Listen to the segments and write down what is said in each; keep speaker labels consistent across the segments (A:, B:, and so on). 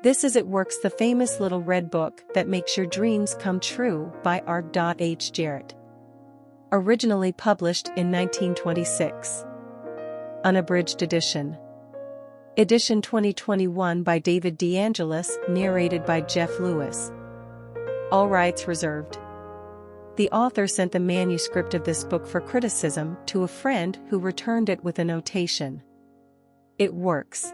A: This is It Works, the famous little red book that makes your dreams come true by RHJ Jarrett. Originally published in 1926. Unabridged edition. Edition 2021 by David DeAngelis, narrated by Jeff Lewis. All rights reserved. The author sent the manuscript of this book for criticism to a friend who returned it with a notation. It works.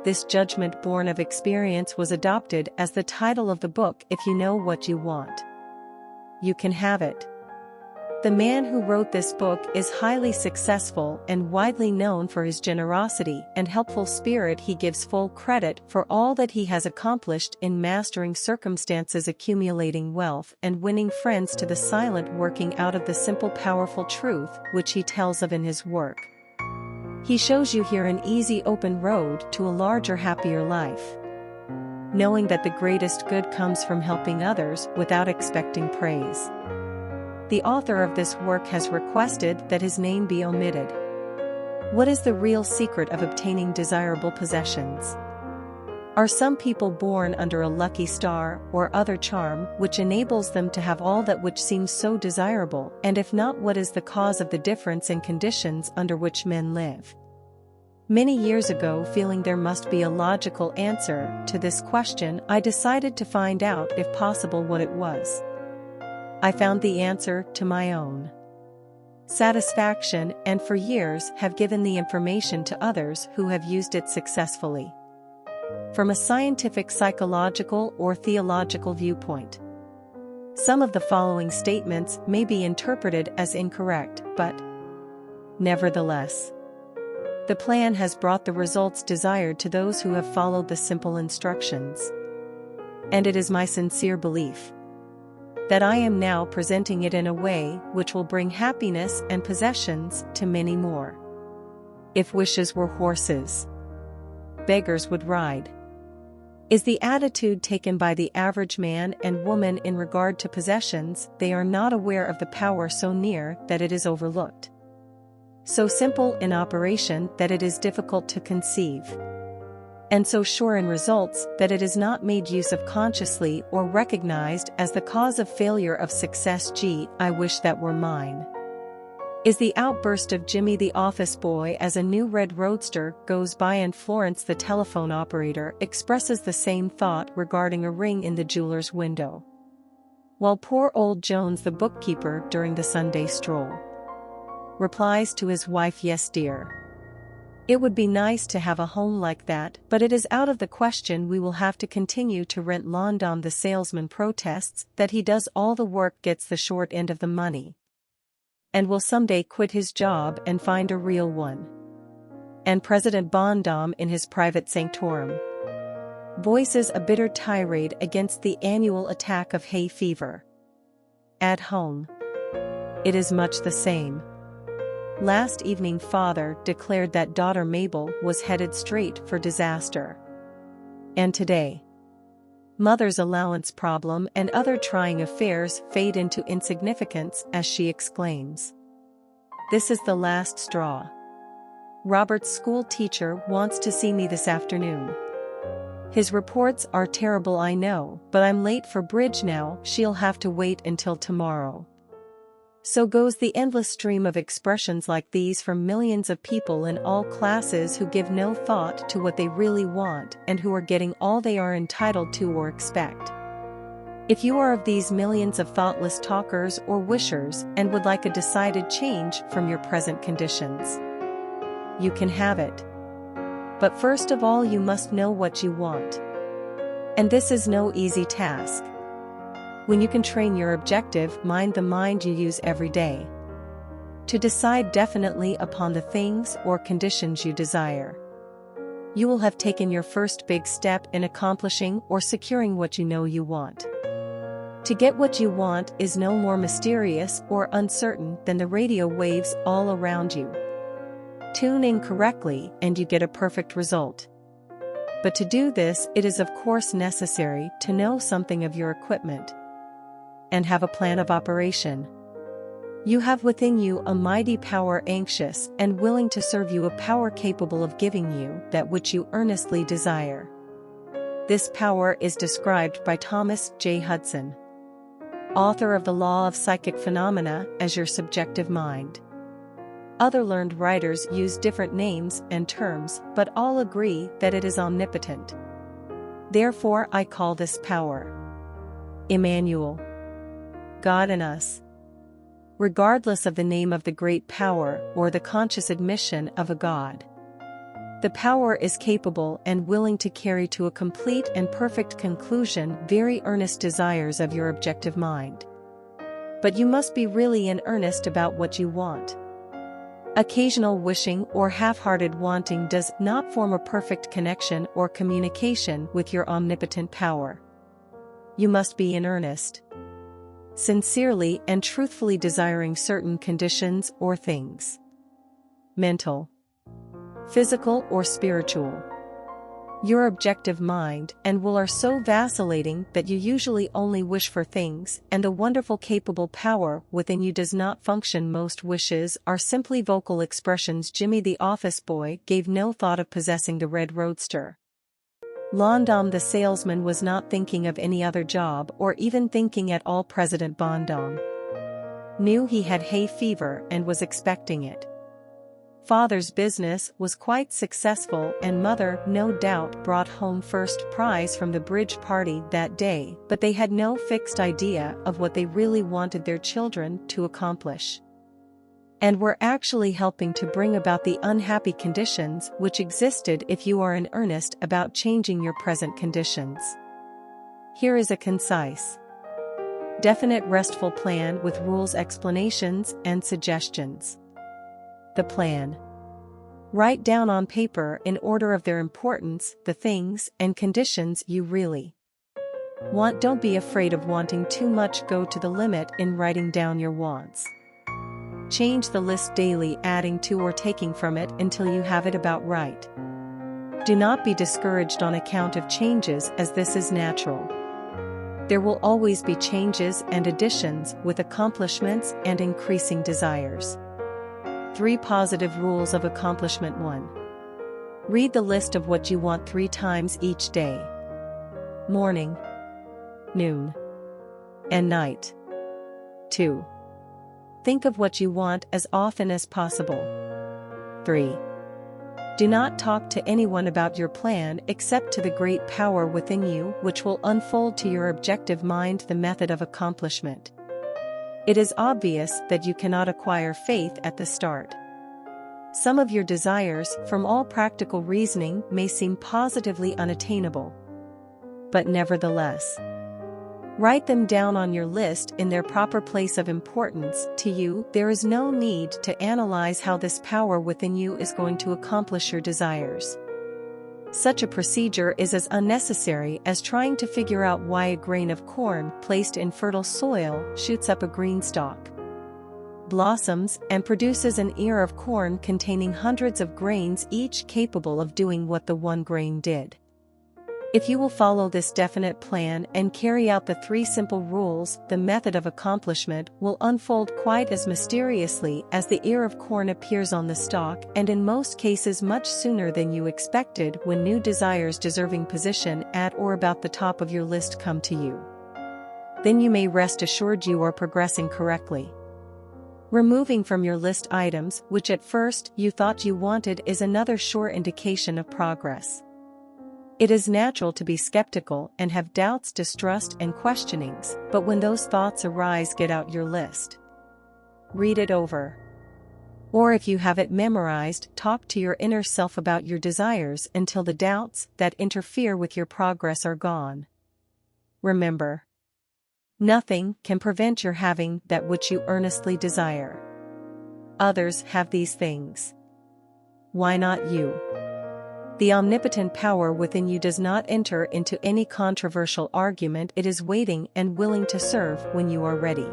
A: This judgment born of experience was adopted as the title of the book. If you know what you want, you can have it. The man who wrote this book is highly successful and widely known for his generosity and helpful spirit. He gives full credit for all that he has accomplished in mastering circumstances, accumulating wealth, and winning friends, to the silent working out of the simple powerful truth which he tells of in his work. He shows you here an easy open road to a larger, happier life, knowing that the greatest good comes from helping others without expecting praise. The author of this work has requested that his name be omitted. What is the real secret of obtaining desirable possessions? Are some people born under a lucky star or other charm which enables them to have all that which seems so desirable? And if not, what is the cause of the difference in conditions under which men live? Many years ago, feeling there must be a logical answer to this question, I decided to find out, if possible, what it was. I found the answer to my own satisfaction, and for years have given the information to others who have used it successfully. From a scientific, psychological, or theological viewpoint, some of the following statements may be interpreted as incorrect, but nevertheless, the plan has brought the results desired to those who have followed the simple instructions. And it is my sincere belief that I am now presenting it in a way which will bring happiness and possessions to many more. If wishes were horses, beggars would ride, is the attitude taken by the average man and woman in regard to possessions. They are not aware of the power so near that it is overlooked, so simple in operation that it is difficult to conceive, and so sure in results that it is not made use of consciously or recognized as the cause of failure of success. Gee, I wish that were mine, is the outburst of Jimmy the office boy as a new red roadster goes by, and Florence the telephone operator expresses the same thought regarding a ring in the jeweler's window, while poor old Jones the bookkeeper, during the Sunday stroll, replies to his wife, "Yes, dear. It would be nice to have a home like that, but it is out of the question. We will have to continue to rent London." The salesman protests that he does all the work, gets the short end of the money, and will someday quit his job and find a real one. And President Bondom, in his private sanctorum, voices a bitter tirade against the annual attack of hay fever. At home, it is much the same. Last evening father declared that daughter Mabel was headed straight for disaster. And today, mother's allowance problem and other trying affairs fade into insignificance as she exclaims, "This is the last straw. Robert's school teacher wants to see me this afternoon. His reports are terrible, I know, but I'm late for bridge now. She'll have to wait until tomorrow." So goes the endless stream of expressions like these from millions of people in all classes who give no thought to what they really want and who are getting all they are entitled to or expect. If you are of these millions of thoughtless talkers or wishers and would like a decided change from your present conditions, you can have it. But first of all, you must know what you want. And this is no easy task. When you can train your objective mind, the mind you use every day, to decide definitely upon the things or conditions you desire, you will have taken your first big step in accomplishing or securing what you know you want. To get what you want is no more mysterious or uncertain than the radio waves all around you. Tune in correctly and you get a perfect result. But to do this, it is of course necessary to know something of your equipment and have a plan of operation. You have within you a mighty power, anxious and willing to serve you, a power capable of giving you that which you earnestly desire. This power is described by Thomas J. Hudson, author of The Law of Psychic Phenomena, as your subjective mind. Other learned writers use different names and terms, but all agree that it is omnipotent. Therefore, I call this power Emmanuel, God in us. Regardless of the name of the great power or the conscious admission of a God, the power is capable and willing to carry to a complete and perfect conclusion very earnest desires of your objective mind. But you must be really in earnest about what you want. Occasional wishing or half-hearted wanting does not form a perfect connection or communication with your omnipotent power. You must be in earnest, sincerely and truthfully desiring certain conditions or things. Mental, physical or spiritual. Your objective mind and will are so vacillating that you usually only wish for things, and the wonderful capable power within you does not function. Most wishes are simply vocal expressions. Jimmy the office boy gave no thought of possessing the red roadster. Londom the salesman was not thinking of any other job or even thinking at all. President Bondom knew he had hay fever and was expecting it. Father's business was quite successful and mother no doubt brought home first prize from the bridge party that day, but they had no fixed idea of what they really wanted their children to accomplish, and were actually helping to bring about the unhappy conditions which existed if you are in earnest about changing your present conditions. Here is a concise, definite, restful plan with rules, explanations, and suggestions. The plan. Write down on paper in order of their importance the things and conditions you really want. Don't be afraid of wanting too much. Go to the limit in writing down your wants. Change the list daily, adding to or taking from it until you have it about right. Do not be discouraged on account of changes, as this is natural. There will always be changes and additions with accomplishments and increasing desires. 3 positive rules of accomplishment. 1. Read the list of what you want 3 times each day. Morning, noon, and night. 2. Think of what you want as often as possible. 3. Do not talk to anyone about your plan except to the great power within you, which will unfold to your objective mind the method of accomplishment. It is obvious that you cannot acquire faith at the start. Some of your desires, from all practical reasoning, may seem positively unattainable. But nevertheless, write them down on your list in their proper place of importance to you. There is no need to analyze how this power within you is going to accomplish your desires. Such a procedure is as unnecessary as trying to figure out why a grain of corn placed in fertile soil shoots up a green stalk, blossoms, and produces an ear of corn containing hundreds of grains, each capable of doing what the one grain did. If you will follow this definite plan and carry out the 3 simple rules, the method of accomplishment will unfold quite as mysteriously as the ear of corn appears on the stalk, and in most cases much sooner than you expected, when new desires deserving position at or about the top of your list come to you. Then you may rest assured you are progressing correctly. Removing from your list items which at first you thought you wanted is another sure indication of progress. It is natural to be skeptical and have doubts, distrust, and questionings, but when those thoughts arise, get out your list. Read it over. Or if you have it memorized, talk to your inner self about your desires until the doubts that interfere with your progress are gone. Remember, nothing can prevent your having that which you earnestly desire. Others have these things. Why not you? The omnipotent power within you does not enter into any controversial argument. It is waiting and willing to serve when you are ready.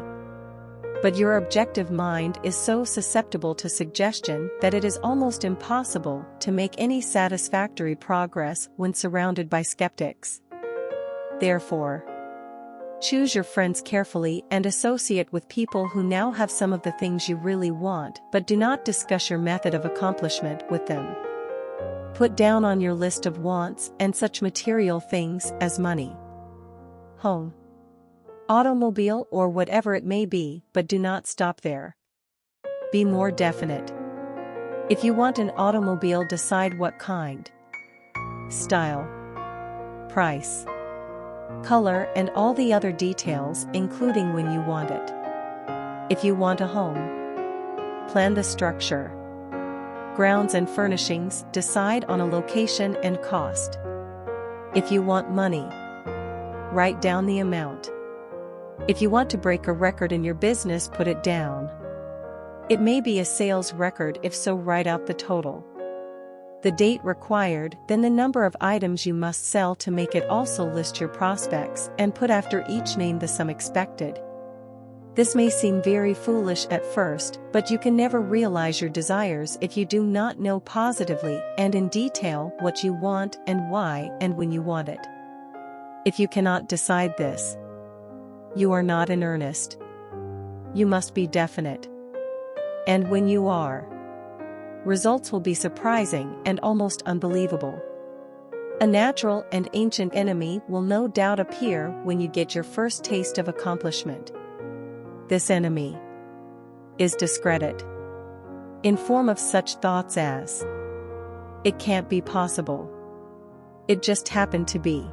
A: But your objective mind is so susceptible to suggestion that it is almost impossible to make any satisfactory progress when surrounded by skeptics. Therefore, choose your friends carefully and associate with people who now have some of the things you really want, but do not discuss your method of accomplishment with them. Put down on your list of wants and such material things as money, home, automobile, or whatever it may be, but do not stop there. Be more definite. If you want an automobile, decide what kind, style, price, color, and all the other details, including when you want it. If you want a home, plan the structure, grounds and furnishings, decide on a location and cost. If you want money, write down the amount. If you want to break a record in your business, put it down. It may be a sales record, if so, write out the total, the date required, then the number of items you must sell. To make it, also list your prospects and put after each name the sum expected. This may seem very foolish at first, but you can never realize your desires if you do not know positively and in detail what you want and why and when you want it. If you cannot decide this, you are not in earnest. You must be definite. And when you are, results will be surprising and almost unbelievable. A natural and ancient enemy will no doubt appear when you get your first taste of accomplishment. This enemy is discredit, in form of such thoughts as, "It can't be possible. It just happened to be."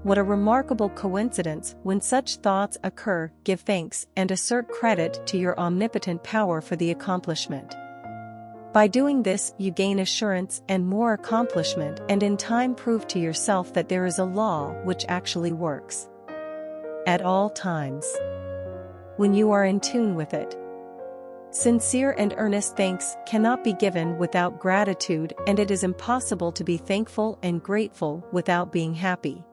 A: What a remarkable coincidence! When such thoughts occur, give thanks and assert credit to your omnipotent power for the accomplishment. By doing this, you gain assurance and more accomplishment, and in time prove to yourself that there is a law which actually works at all times, when you are in tune with it. Sincere and earnest thanks cannot be given without gratitude, and it is impossible to be thankful and grateful without being happy.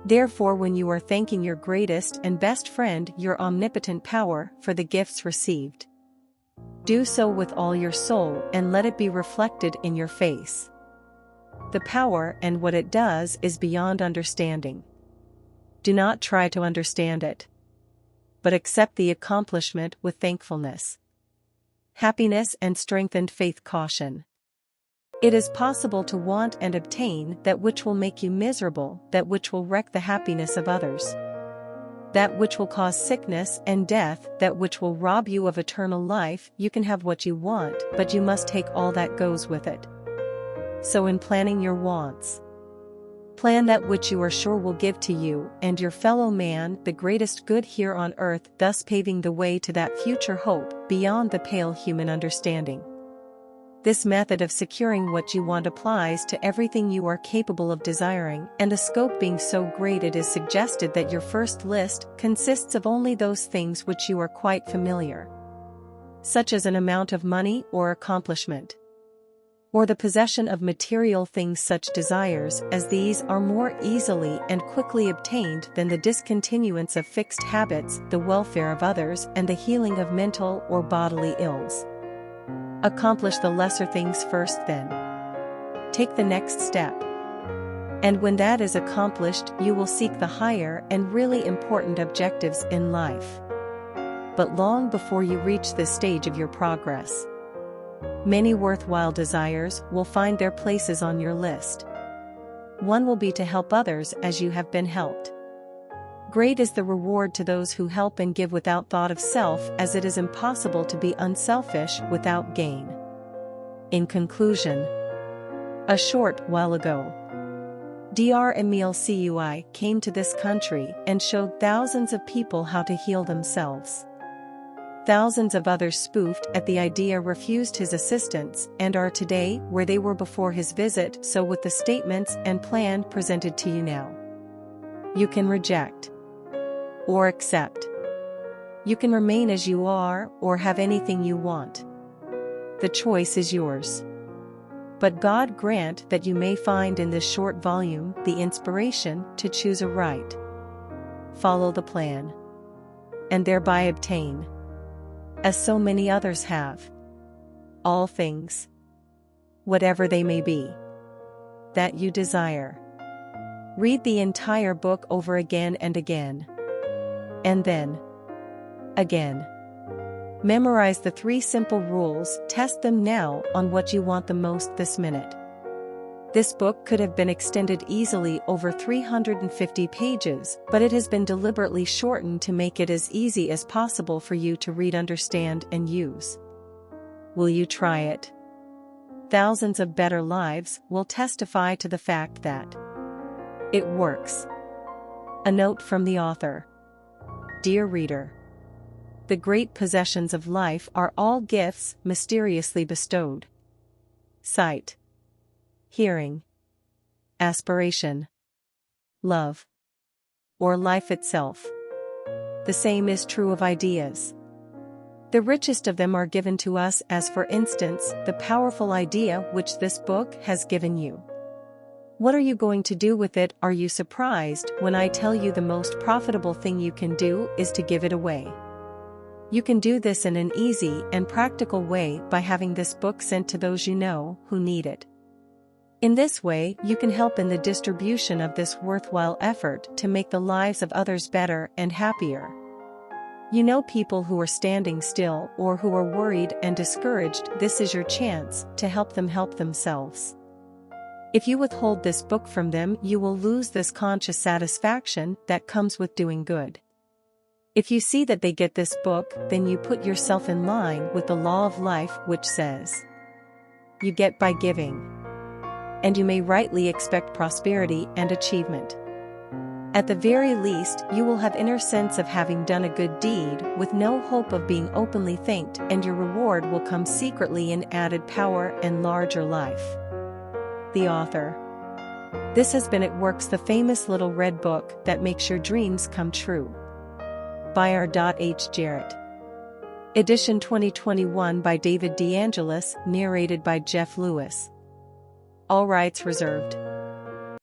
A: Therefore, when you are thanking your greatest and best friend, your omnipotent power, for the gifts received, do so with all your soul and let it be reflected in your face. The power and what it does is beyond understanding. Do not try to understand it, but accept the accomplishment with thankfulness, happiness, and strengthened faith. Caution. It is possible to want and obtain that which will make you miserable, that which will wreck the happiness of others, that which will cause sickness and death, that which will rob you of eternal life. You can have what you want, but you must take all that goes with it. So in planning your wants, plan that which you are sure will give to you and your fellow man the greatest good here on earth, thus paving the way to that future hope beyond the pale human understanding. This method of securing what you want applies to everything you are capable of desiring, and the scope being so great, it is suggested that your first list consists of only those things which you are quite familiar, such as an amount of money or accomplishment, or the possession of material things. Such desires as these are more easily and quickly obtained than the discontinuance of fixed habits, the welfare of others, and the healing of mental or bodily ills. Accomplish the lesser things first, then take the next step. And when that is accomplished, you will seek the higher and really important objectives in life. But long before you reach this stage of your progress, many worthwhile desires will find their places on your list. One will be to help others as you have been helped. Great is the reward to those who help and give without thought of self, as it is impossible to be unselfish without gain. In conclusion, a short while ago, Dr. Emile Cui came to this country and showed thousands of people how to heal themselves. Thousands of others spoofed at the idea, refused his assistance, and are today where they were before his visit. So with the statements and plan presented to you now, you can reject or accept. You can remain as you are or have anything you want. The choice is yours. But God grant that you may find in this short volume the inspiration to choose aright, follow the plan, and thereby obtain, as so many others have, all things, whatever they may be, that you desire. Read the entire book over again and again, and then again. Memorize the 3 simple rules. Test them now on what you want the most this minute. This book could have been extended easily over 350 pages, but it has been deliberately shortened to make it as easy as possible for you to read, understand, and use. Will you try it? Thousands of better lives will testify to the fact that it works. A note from the author. Dear reader, the great possessions of life are all gifts mysteriously bestowed. Sight, hearing, aspiration, love, or life itself. The same is true of ideas. The richest of them are given to us, as for instance, the powerful idea which this book has given you. What are you going to do with it? Are you surprised when I tell you the most profitable thing you can do is to give it away? You can do this in an easy and practical way by having this book sent to those you know who need it. In this way, you can help in the distribution of this worthwhile effort to make the lives of others better and happier. You know people who are standing still or who are worried and discouraged. This is your chance to help them help themselves. If you withhold this book from them, you will lose this conscious satisfaction that comes with doing good. If you see that they get this book, then you put yourself in line with the law of life, which says, you get by giving. And you may rightly expect prosperity and achievement. At the very least, you will have inner sense of having done a good deed with no hope of being openly thanked, and your reward will come secretly in added power and larger life. The author. This has been It Works, the famous little red book that makes your dreams come true. By R.H. Jarrett. Edition 2021 by David DeAngelis, narrated by Jeff Lewis. All rights reserved.